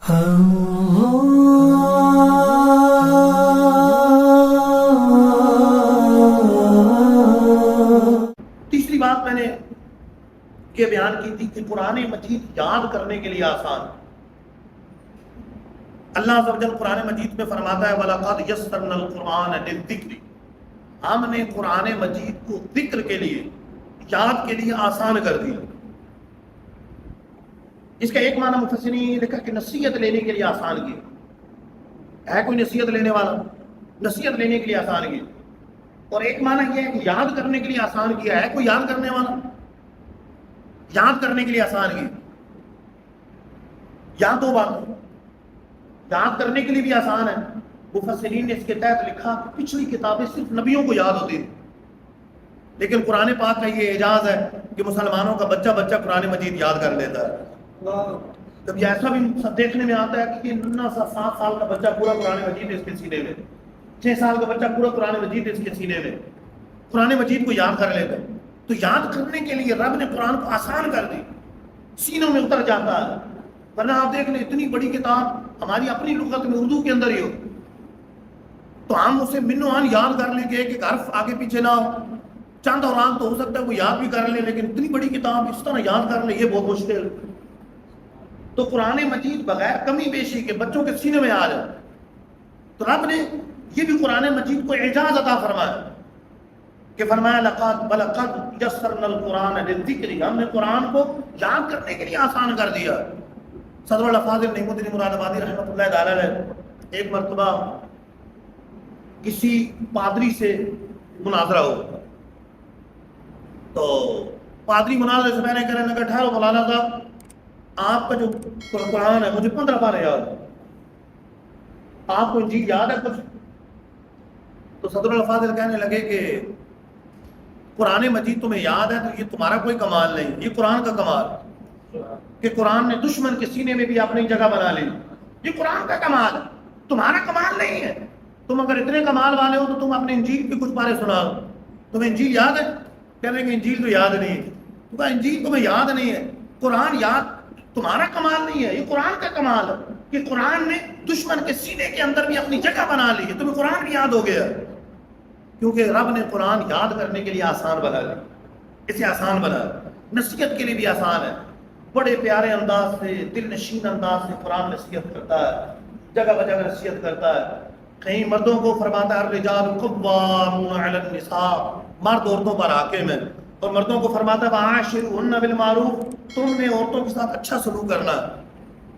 تیسری بات میں نے یہ بیان کی تھی کہ قرآن مجید یاد کرنے کے لیے آسان. اللہ عز و جل قرآن مجید میں فرماتا ہے وَلَقَدْ يَسَّرْنَا الْقُرْآنَ لِلذِّكْرِ، ہم نے قرآن مجید کو ذکر کے لیے، یاد کے لیے آسان کر دیا. اس کا ایک معنی مفسرین نے یہ لکھا کہ نصیحت لینے کے لیے آسان کیا. ہے کوئی نصیحت لینے والا؟ نصیحت لینے کے لیے آسان کیا. اور ایک معنی یہ ہے کہ یاد کرنے کے لیے آسان کیا. ہے کوئی یاد کرنے والا؟ یاد کرنے کے لیے آسان کیا. یہاں دو بات، یاد کرنے کے لیے بھی آسان ہے. مفسرین نے اس کے تحت لکھا کہ پچھلی کتابیں صرف نبیوں کو یاد ہوتی تھیں، لیکن قرآن پاک کا یہ اعجاز ہے کہ مسلمانوں کا بچہ بچہ قرآن مجید یاد کر لیتا ہے. کبھی ایسا بھی دیکھنے میں آتا ہے کہ ننا سا 7 سال کا بچہ پورا قرآن مجید اس کے سینے میں، 6 سال کا بچہ پورا قرآن مجید اس کے سینے میں قرآن مجید کو یاد کر لیتا ہے. تو یاد کرنے کے لیے رب نے قرآن کو آسان کر دی، سینوں میں اتر جاتا ہے. ورنہ آپ دیکھ لیں اتنی بڑی کتاب ہماری اپنی لغت میں اردو کے اندر ہی ہو تو ہم اسے منو آن یاد کر لیں گے کہ حرف آگے پیچھے نہ ہو. چند اوران تو ہو سکتا ہے کوئی یاد بھی کر لے، لیکن اتنی بڑی کتاب اس طرح یاد کر لے یہ بہت مشکل. تو قرآن مجید بغیر کمی بیشی کے بچوں کے سینے میں آ جائے. تو رب نے یہ بھی قرآن مجید کو اعجاز عطا فرمایا کہ فرمایا وَلَقَدْ يَسَّرْنَا الْقُرْآنَ لِلذِّكْرِ، ہم نے قرآن کو یاد کرنے کے لیے آسان کر دیا. صدر الافاضل نعیم الدین مراد آبادی رحمۃ اللہ تعالی علیہ ایک مرتبہ کسی پادری سے مناظرہ ہو تو پادری مناظرے سے پہلے کہنے لگا ٹھہرو مولانا صاحب، آپ کا جو قرآن ہے مجھے 15 پارے یاد ہے، آپ کو انجیل یاد ہے کچھ؟ تو صدر الافاضل کہنے لگے کہ قرآن مجید تمہیں یاد ہے تو یہ تمہارا کوئی کمال نہیں، یہ قرآن کا کمال کہ قرآن نے دشمن کے سینے میں بھی اپنی جگہ بنا لی. یہ قرآن کا کمال ہے، تمہارا کمال نہیں ہے. تم اگر اتنے کمال والے ہو تو تم اپنے انجیل کے کچھ پارے سنا دو. تمہیں انجیل یاد ہے؟ کہنے کہ انجیل تو یاد نہیں ہے. تو کہا انجیل تمہیں یاد نہیں ہے، قرآن یاد تمہارا کمال نہیں ہے، یہ قرآن کا کمال ہے کہ قرآن نے دشمن کے سینے کے اندر بھی اپنی جگہ بنا لی ہے. تمہیں قرآن بھی یاد ہو گیا کیونکہ رب نے قرآن یاد کرنے کے لیے آسان بنا لی. اسے آسان بنا، نصیحت کے لیے بھی آسان ہے. بڑے پیارے انداز سے، دل نشین انداز سے قرآن نصیحت کرتا ہے، جگہ بجگہ نصیحت کرتا ہے. کہیں مردوں کو فرماتا ہے الرجال قوامون علی النساء، مرد عورتوں پر حاکم ہے، اور مردوں کو فرماتا ہے وعاشروہن بالمعروف، تم نے عورتوں کے ساتھ اچھا سلوک کرنا،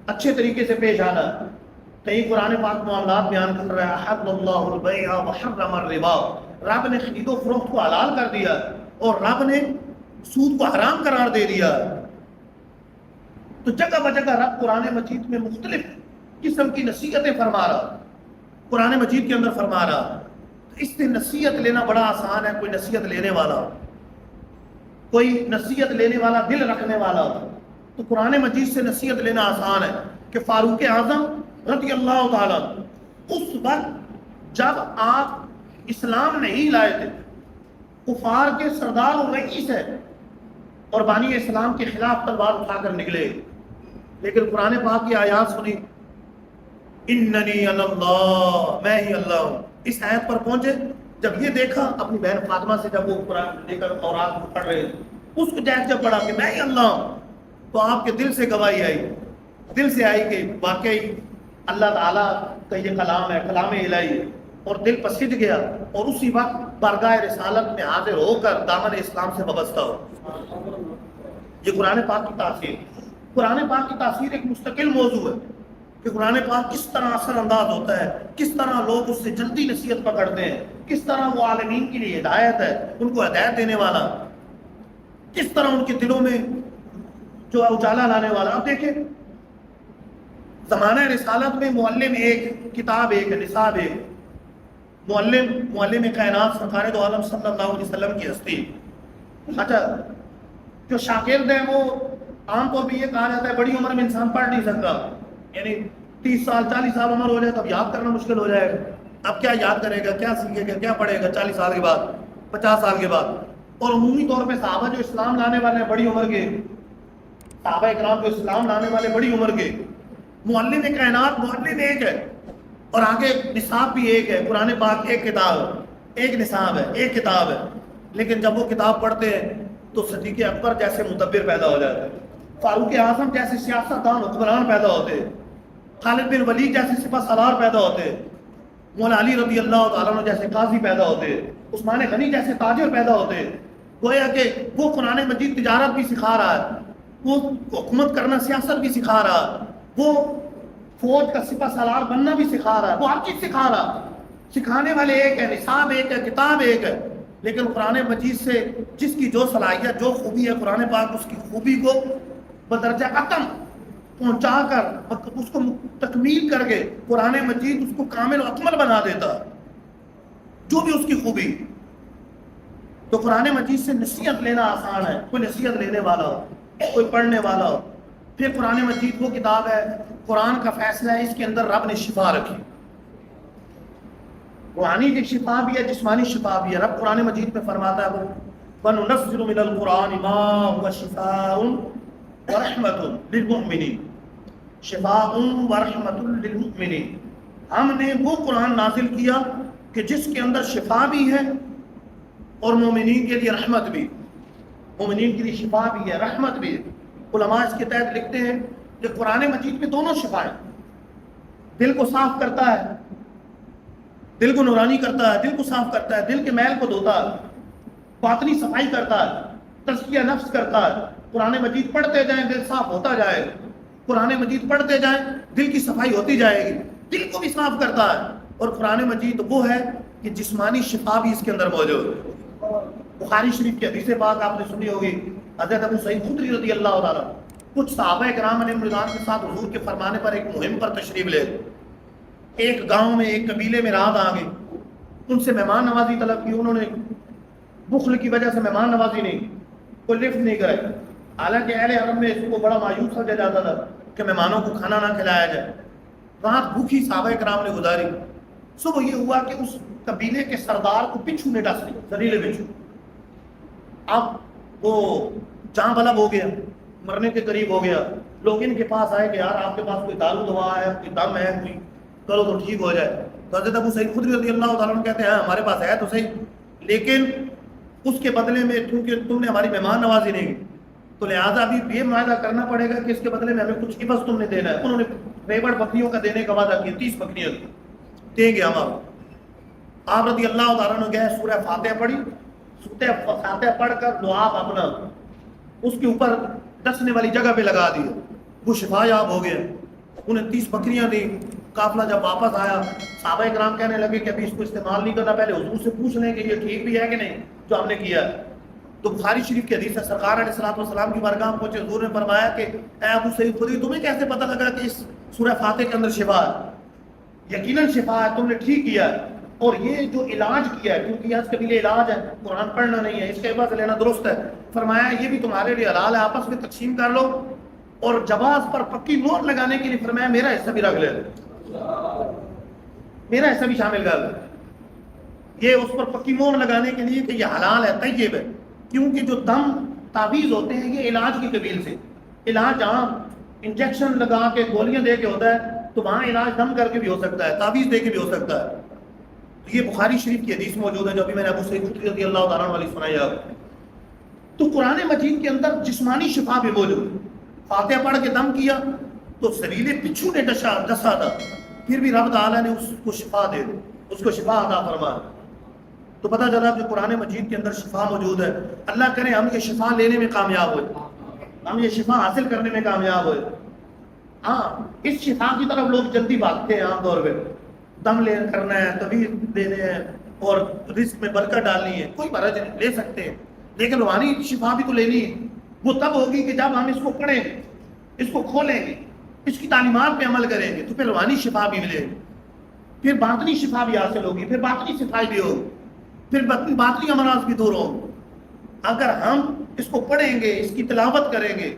اچھے طریقے سے پیش آنا. کہیں قرآن پاک معاملات بیان کر رہا ہے احل اللہ البیع وحرم الربا، رب نے خرید و فروخت کو حلال کر دیا اور رب نے سود کو حرام قرار دے دیا. تو جگہ بجگہ رب قرآن مجید میں مختلف قسم کی نصیحتیں فرما رہا، قرآن مجید کے اندر فرما رہا. اس سے نصیحت لینا بڑا آسان ہے. کوئی نصیحت لینے والا، کوئی نصیحت لینے والا دل رکھنے والا ہو تو قرآن مجید سے نصیحت لینا آسان ہے. کہ فاروق اعظم رضی اللہ تعالیٰ اس وقت جب آپ اسلام نہیں لائے تھے، کفار کے سردار و رئیس ہے اور بانی اسلام کے خلاف تلوار اٹھا کر نکلے، لیکن قرآن پاک کی آیات سنی اننی اللہ، میں ہی اللہ ہوں. اس آیت پر پہنچے، جب یہ دیکھا اپنی بہن فاطمہ سے، جب وہ قرآن لے کر تورات پڑھ رہے اس کو جب پڑھا کہ میں ہی اللہ ہوں، تو آپ کے دل سے گواہی آئی، دل سے آئی کہ واقعی اللہ تعالیٰ کا یہ کلام ہے، کلام الہی، اور دل پسند گیا اور اسی وقت بارگاہ رسالت میں حاضر ہو کر دامن اسلام سے وابستہ ہو. یہ قرآن پاک کی تاثیر. قرآن پاک کی تاثیر ایک مستقل موضوع ہے کہ قرآن پاک کس طرح اثر انداز ہوتا ہے، کس طرح لوگ اس سے جلدی نصیحت پکڑتے ہیں، کس طرح وہ عالمین کے لیے ہدایت ہے، ان کو ہدایت دینے والا، کس طرح ان کے دلوں میں جو اجالا لانے والا. اب دیکھیں زمانہ رسالت میں معلم ایک، کتاب ایک، نصاب ایک. معلم کائنات سرکار دو عالم صلی اللہ علیہ وسلم کی ہستی. اچھا جو شاگرد ہیں وہ عام طور پہ یہ کہا جاتا ہے بڑی عمر میں انسان پڑھ نہیں سکتا، یعنی 30 سال 40 سال عمر ہو جائے تو اب یاد کرنا مشکل ہو جائے گا. اب کیا یاد کرے گا، کیا سیکھے گا، کیا پڑھے گا 40 سال کے بعد، 50 سال کے بعد. اور عمومی طور پہ صحابہ جو اسلام لانے والے ہیں بڑی عمر کے، صحابہ اکرام جو اسلام لانے والے بڑی عمر کے، معلم کائنات معلم ایک ہے، اور آگے نصاب بھی ایک ہے، قرآن پاک ایک کتاب ہے، ایک نصاب ہے، ایک کتاب ہے، لیکن جب وہ کتاب پڑھتے ہیں تو صدیق اکبر جیسے مدبر پیدا ہو جاتے ہیں، فاروق اعظم جیسے سیاست دان حکمران پیدا ہوتے ہیں، خالد بن ولید جیسے سپہ سالار پیدا ہوتے ہیں، مولا علی رضی اللہ تعالیٰ عنہ جیسے قاضی پیدا ہوتے ہیں، عثمان غنی جیسے تاجر پیدا ہوتے ہیں۔ گویا کہ وہ قرآن مجید تجارت بھی سکھا رہا ہے، وہ حکومت کرنا سیاست بھی سکھا رہا ہے، وہ فوج کا سپہ سالار بننا بھی سکھا رہا ہے، وہ ہر چیز سکھا رہا ہے۔ سکھانے والے ایک ہے، نصاب ایک ہے، کتاب ایک ہے، لیکن قرآن مجید سے جس کی جو صلاحیت جو خوبی ہے، قرآن پاک اس کی خوبی کو بدرجہ ختم پہنچا کر اس کو تکمیل کر کے قرآن مجید اس کو کامل و اکمل بنا دیتا ہے، جو بھی اس کی خوبی۔ تو قرآن مجید سے نصیحت لینا آسان ہے، کوئی نصیحت لینے والا ہو، کوئی پڑھنے والا ہو۔ پھر قرآن مجید وہ کتاب ہے، قرآن کا فیصلہ ہے، اس کے اندر رب نے شفا رکھی، روحانی کی شفا بھی ہے، جسمانی شفا بھی ہے۔ رب قرآن مجید میں فرماتا ہے وَنُنَزِّلُ مِنَ الْقُرْآنِ مَا هُوَ شِفَاءٌ وَرَحْمَةٌ لِلْمُؤْمِنِينَ، شفاء وَرَحْمَةٌ لِلْمُؤْمِنِينَ، ہم نے وہ قرآن نازل کیا کہ جس کے اندر شفا بھی ہے اور مومنین کے لیے رحمت بھی، مومنین کے لیے شفا بھی ہے، رحمت بھی ہے۔ علماء اس کے تحت لکھتے ہیں کہ قرآن مجید میں دونوں شفا ہیں، دل کو صاف کرتا ہے، دل کو نورانی کرتا ہے، دل کو صاف کرتا ہے، دل کے میل کو دھوتا ہے، باطنی صفائی کرتا ہے، تزکیہ نفس کرتا ہے۔ قرآن مجید پڑھتے جائیں دل صاف ہوتا جائے گا، قرآن مجید پڑھتے جائیں دل کی صفائی ہوتی جائے گی، دل کو بھی صاف کرتا ہے۔ اور قرآن مجید وہ ہے کہ جسمانی شفا بھی اس کے اندر موجود ہے۔ بخاری شریف کی حدیث پاک آپ نے سنی ہوگی، حضرت ابو سعید خدری رضی اللہ تعالیٰ کچھ صحابہ کرام علیہ رضوان کے ساتھ حضور کے فرمانے پر ایک مہم پر تشریف لے، ایک گاؤں میں ایک قبیلے میں رات آ گئی، ان سے مہمان نوازی طلب کی، انہوں نے بخل کی وجہ سے مہمان نوازی نہیں، کوئی لفٹ نہیں کرے، حالانکہ اہل حرم میں اس کو بڑا مایوس سمجھا جاتا تھا کہ مہمانوں کو کھانا نہ کھلایا جائے۔ رات بھوکی صحابہ کرام نے گزاری، صبح یہ ہوا کہ اس قبیلے کے سردار کو بچھو نے ڈس لیا، زہریلے بچھو۔ اب وہ جاں بلب ہو گیا، مرنے کے قریب ہو گیا، لوگ ان کے پاس آئے کہ یار آپ کے پاس کوئی دارو دوا ہے، کوئی دم ہے، کوئی کرو تو ٹھیک ہو جائے۔ تو حضرت ابو سعید خدری رضی اللہ تعالیٰ عنہ کہتے ہیں ہاں ہمارے پاس ہے تو صحیح، لیکن اس کے بدلے میں کیونکہ تم نے ہماری مہمان نوازی نہیں تو لہٰذا ابھی یہ معاہدہ کرنا پڑے گا کہ اس کے بدلے میں ہمیں کچھ عوض تم نے دینا ہے۔ انہوں نے ریوڑ بکریوں کا دینے کا وعدہ کیا، 30 بکریاں دیں گے ہم آپ رضی اللہ تعالیٰ عنہ گئے، سورہ فاتحہ پڑھی، سورہ فاتحہ پڑھ کر لعاب اپنا اس کے اوپر ڈسنے والی جگہ پہ لگا دیا، وہ شفا یاب ہو گیا، انہیں 30 بکریاں دی۔ قافلہ جب واپس آیا صحابہ کرام کہنے لگے کہ ابھی اس کو استعمال نہیں کرنا، پہلے حضور سے پوچھ لیں کہ یہ ٹھیک بھی ہے کہ نہیں جو ہم نے کیا ہے۔ تو بخاری شریف کی حدیث ہے، سرکار علیہ الصلوۃ والسلام کی بارگاہ میں پہنچے، حضور نے فرمایا کہ اے ابو سعید خدری تمہیں کیسے پتہ لگا کہ اس سورہ فاتحہ کے اندر شفا ہے؟ یقیناً شفا ہے، تم نے ٹھیک کیا ہے، اور یہ جو علاج کیا ہے کیونکہ آج کے لیے علاج ہے، قرآن پڑھنا نہیں ہے، اس کے عوض لینا درست ہے، فرمایا یہ بھی تمہارے لیے حلال ہے، آپس میں تقسیم کر لو، اور جواز پر پکی مہر لگانے کے لیے فرمایا میرا حصہ بھی رکھ لے، میرا حصہ بھی شامل کر لو۔ یہ اس پر پکی مہر لگانے کے لیے کہ یہ حلال ہے، طیب ہے، کیونکہ جو دم تعویذ ہوتے ہیں یہ علاج کی قبیل سے، علاج جہاں انجیکشن لگا کے گولیاں دے کے ہوتا ہے تو وہاں علاج دم کر کے بھی ہو سکتا ہے، تعویذ دے کے بھی ہو سکتا ہے۔ تو یہ بخاری شریف کی حدیث موجود ہے جو ابھی میں نے ابو سعید خدری رضی اللہ تعالیٰ عنہ والی سنائی آپ۔ تو قرآن مجید کے اندر جسمانی شفا بھی موجود، فاتحہ پڑھ کے دم کیا تو زہریلے بچھو نے ڈسا تھا، پھر بھی رب تعالیٰ نے اس کو شفا دے دی، اس کو شفا عطا فرما۔ تو پتہ چلا کہ قرآن مجید کے اندر شفا موجود ہے۔ اللہ کرے ہم یہ شفا لینے میں کامیاب ہوئے، ہم یہ شفا حاصل کرنے میں کامیاب ہوئے۔ ہاں اس شفا کی طرف لوگ جلدی بھاگتے ہیں، عام طور پہ دم لے کرنا ہے، طبیعت دینے ہیں اور رزق میں برکت ڈالنی ہے، کوئی حرج نہیں، لے سکتے ہیں، لیکن روحانی شفا بھی تو لینی ہے۔ وہ تب ہوگی کہ جب ہم اس کو پڑھیں گے، اس کو کھولیں گے، اس کی تعلیمات پہ عمل کریں گے تو پھر روحانی شفا بھی ملے گی، پھر باطنی شفا بھی حاصل ہوگی، پھر باطنی صفائی بھی ہوگی، پھر باطنی امراض بھی دور ہوں۔ اگر ہم اس کو پڑھیں گے، اس کی تلاوت کریں گے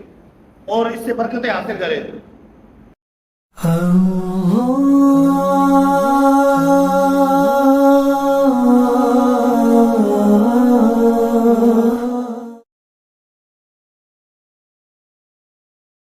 اور اس سے برکتیں حاصل کریں گے۔